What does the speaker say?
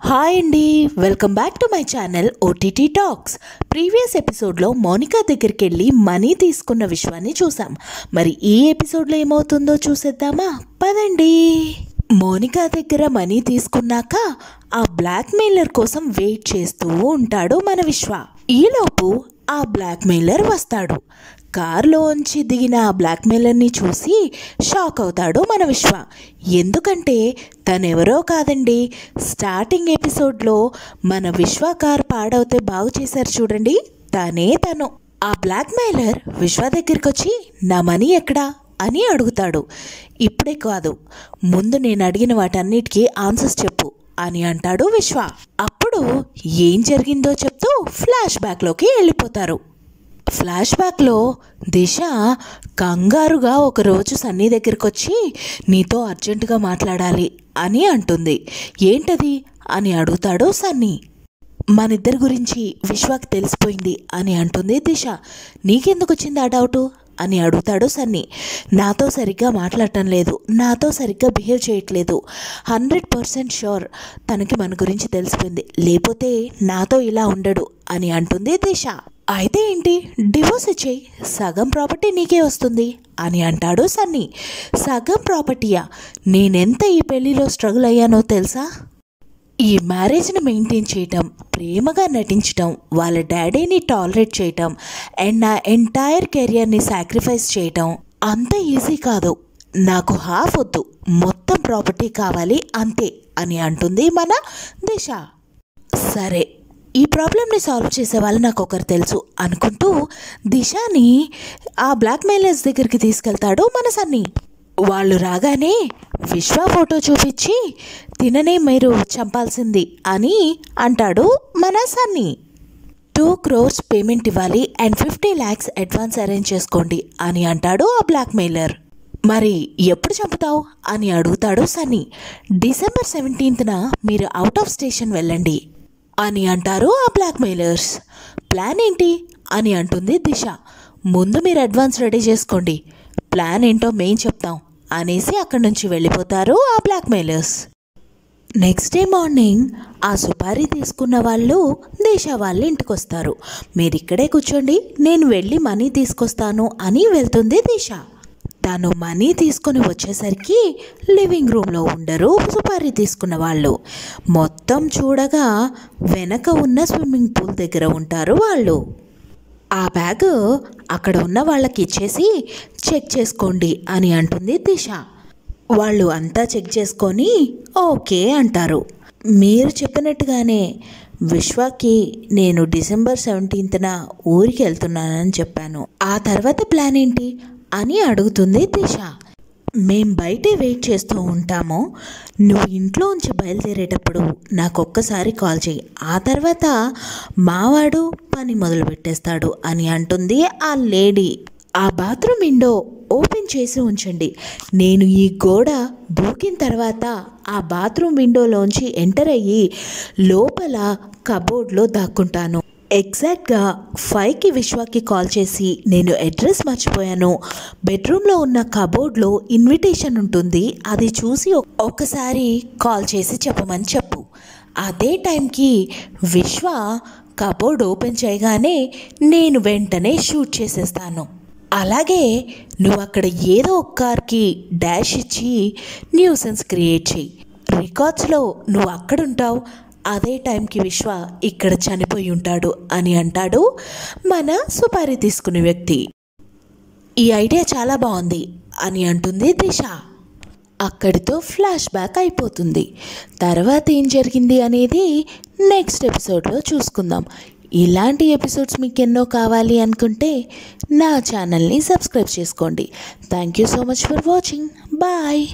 Hi అండి, welcome back to my channel OTT talks. Previous ఎపిసోడ్లో మోనికా దగ్గరికి వెళ్ళి మనీ తీసుకున్న విశ్వాన్ని చూసాం. మరి ఈ ఎపిసోడ్లో ఏమవుతుందో చూసేద్దామా? పదండి. మోనికా దగ్గర మనీ తీసుకున్నాక ఆ బ్లాక్మెయిలర్ కోసం వెయిట్ చేస్తూ ఉంటాడు మన విశ్వ. ఈలోపు ఆ బ్లాక్మెయిలర్ వస్తాడు. కారులోంచి దిగిన ఆ బ్లాక్మెయిలర్ని చూసి షాక్ అవుతాడు మన విశ్వ. ఎందుకంటే తనెవరో కాదండి, స్టార్టింగ్ ఎపిసోడ్లో మన విశ్వ కార్ పాడవుతే బాగు చేశారు చూడండి, తను. ఆ బ్లాక్మెయిలర్ విశ్వ దగ్గరికి వచ్చి నా మనీ ఎక్కడా అని అడుగుతాడు. ఇప్పుడే కాదు, ముందు నేను అడిగిన వాటన్నిటికీ ఆన్సర్స్ చెప్పు అని అంటాడు విశ్వ. అప్పుడు ఏం జరిగిందో చెప్తూ ఫ్లాష్ బ్యాక్లోకి వెళ్ళిపోతారు. ఫ్లాష్ బ్యాక్లో దిశ కంగారుగా ఒకరోజు సన్నీ దగ్గరికి వచ్చి నీతో అర్జెంటుగా మాట్లాడాలి అని అంటుంది. ఏంటది అని అడుగుతాడు సన్నీ. మనిద్దరి గురించి విశ్వాకి తెలిసిపోయింది అని అంటుంది దిశ. నీకెందుకు వచ్చింది ఆ డౌటు అని అడుగుతాడు సన్నీ. నాతో సరిగ్గా మాట్లాడటం లేదు, నాతో సరిగ్గా బిహేవ్ చేయట్లేదు, 100% షూర్ తనకి మన గురించి తెలిసిపోయింది, లేకపోతే నాతో ఇలా ఉండడు అని అంటుంది దిశ. అయితే ఏంటి, డివోర్స్ ఇచ్చేయి, సగం ప్రాపర్టీ నీకే వస్తుంది అని అంటాడు సన్నీ. సగం ప్రాపర్టీయా? నేనెంత ఈ పెళ్లిలో స్ట్రగుల్ అయ్యానో తెలుసా? ఈ మ్యారేజ్ని మెయింటైన్ చేయటం, ప్రేమగా నటించటం, వాళ్ళ డాడీని టాలరేట్ చేయటం అండ్ నా ఎంటైర్ కెరియర్ని సాక్రిఫైస్ చేయటం అంత ఈజీ కాదు. నాకు హాఫ్ వద్దు, మొత్తం ప్రాపర్టీ కావాలి అంతే అని అంటుంది మన దిశ. సరే, ఈ ప్రాబ్లమ్ని సాల్వ్ చేసే వాళ్ళు నాకు ఒకరు తెలుసు అనుకుంటూ దిశని ఆ బ్లాక్మెయిలర్స్ దగ్గరికి తీసుకెళ్తాడు మన సన్నీ. వాళ్ళు రాగానే విశ్వ ఫోటో చూపించి తిననే మీరు చంపాల్సింది అని అంటాడు మన సన్నీ. 2 crores పేమెంట్ ఇవ్వాలి అండ్ 50 lakhs అడ్వాన్స్ అరేంజ్ చేసుకోండి అని అంటాడు ఆ బ్లాక్మెయిలర్. మరి ఎప్పుడు చంపుతావు అని అడుగుతాడు సన్నీ. December 17th మీరు అవుట్ ఆఫ్ స్టేషన్ వెళ్ళండి అని అంటారు ఆ బ్లాక్మెయిలర్స్. ప్లాన్ ఏంటి అని అంటుంది దిశ. ముందు మీరు అడ్వాన్స్ రెడీ చేసుకోండి, ప్లాన్ ఏంటో మేం చెప్తాం అనేసి అక్కడి నుంచి వెళ్ళిపోతారు ఆ బ్లాక్మెయిలర్స్. నెక్స్ట్ డే మార్నింగ్ ఆ సుపారీ తీసుకున్న వాళ్ళు దిశ వాళ్ళ ఇంటికి వస్తారు. మీరు ఇక్కడే కూర్చోండి, నేను వెళ్ళి మనీ తీసుకొస్తాను అని వెళ్తుంది దిశ. తను మనీ తీసుకొని వచ్చేసరికి లివింగ్ రూమ్లో ఉండరు సుపారీ తీసుకున్న వాళ్ళు. మొత్తం చూడగా వెనక ఉన్న స్విమ్మింగ్ పూల్ దగ్గర ఉంటారు వాళ్ళు. ఆ బ్యాగ్ అక్కడ ఉన్న వాళ్ళకి ఇచ్చేసి చెక్ చేసుకోండి అని అంటుంది దిశ. వాళ్ళు అంతా చెక్ చేసుకొని ఓకే అంటారు. మీరు చెప్పినట్టుగానే విశ్వకి నేను December 17th ఊరికి వెళ్తున్నానని చెప్పాను. ఆ తర్వాత ప్లాన్ ఏంటి అని అడుగుతుంది దిశ. మేం బయటే వెయిట్ చేస్తూ ఉంటాము, నువ్వు ఇంట్లోంచి బయలుదేరేటప్పుడు నాకు ఒక్కసారి కాల్ చేయి, ఆ తర్వాత మావాడు పని మొదలు పెట్టేస్తాడు అని అంటుంది ఆ లేడీ. ఆ బాత్రూమ్ విండో ఓపెన్ చేసి ఉంచండి, నేను ఈ గోడ దూకిన తర్వాత ఆ బాత్రూమ్ విండోలోంచి ఎంటర్ అయ్యి లోపల కబోర్డ్లో దాక్కుంటాను. ఎగ్జాక్ట్గా 5కి విశ్వాకి కాల్ చేసి నేను అడ్రస్ మర్చిపోయాను, బెడ్రూమ్లో ఉన్న కబోర్డ్లో ఇన్విటేషన్ ఉంటుంది, అది చూసి ఒక్కసారి కాల్ చేసి చెప్పమని చెప్పు. అదే టైంకి విశ్వ కబోర్డ్ ఓపెన్ చేయగానే నేను వెంటనే షూట్ చేసేస్తాను. అలాగే నువ్వు అక్కడ ఏదో ఒక కార్కి డాష్ ఇచ్చి న్యూసెన్స్ క్రియేట్ చేయి. రికార్డ్స్లో నువ్వు అక్కడుంటావు, అదే టైంకి విశ్వ ఇక్కడ చనిపోయి ఉంటాడు అని అంటాడు మన సుపారీ తీసుకునే వ్యక్తి. ఈ ఐడియా చాలా బాగుంది అని అంటుంది దిశ. అక్కడితో ఫ్లాష్ బ్యాక్ అయిపోతుంది. తర్వాత ఏం జరిగింది అనేది నెక్స్ట్ ఎపిసోడ్లో చూసుకుందాం. ఇలాంటి ఎపిసోడ్స్ మీకు ఎన్నో కావాలి అనుకుంటే నా ఛానల్ని సబ్స్క్రైబ్ చేసుకోండి. Thank you so much for watching. Bye.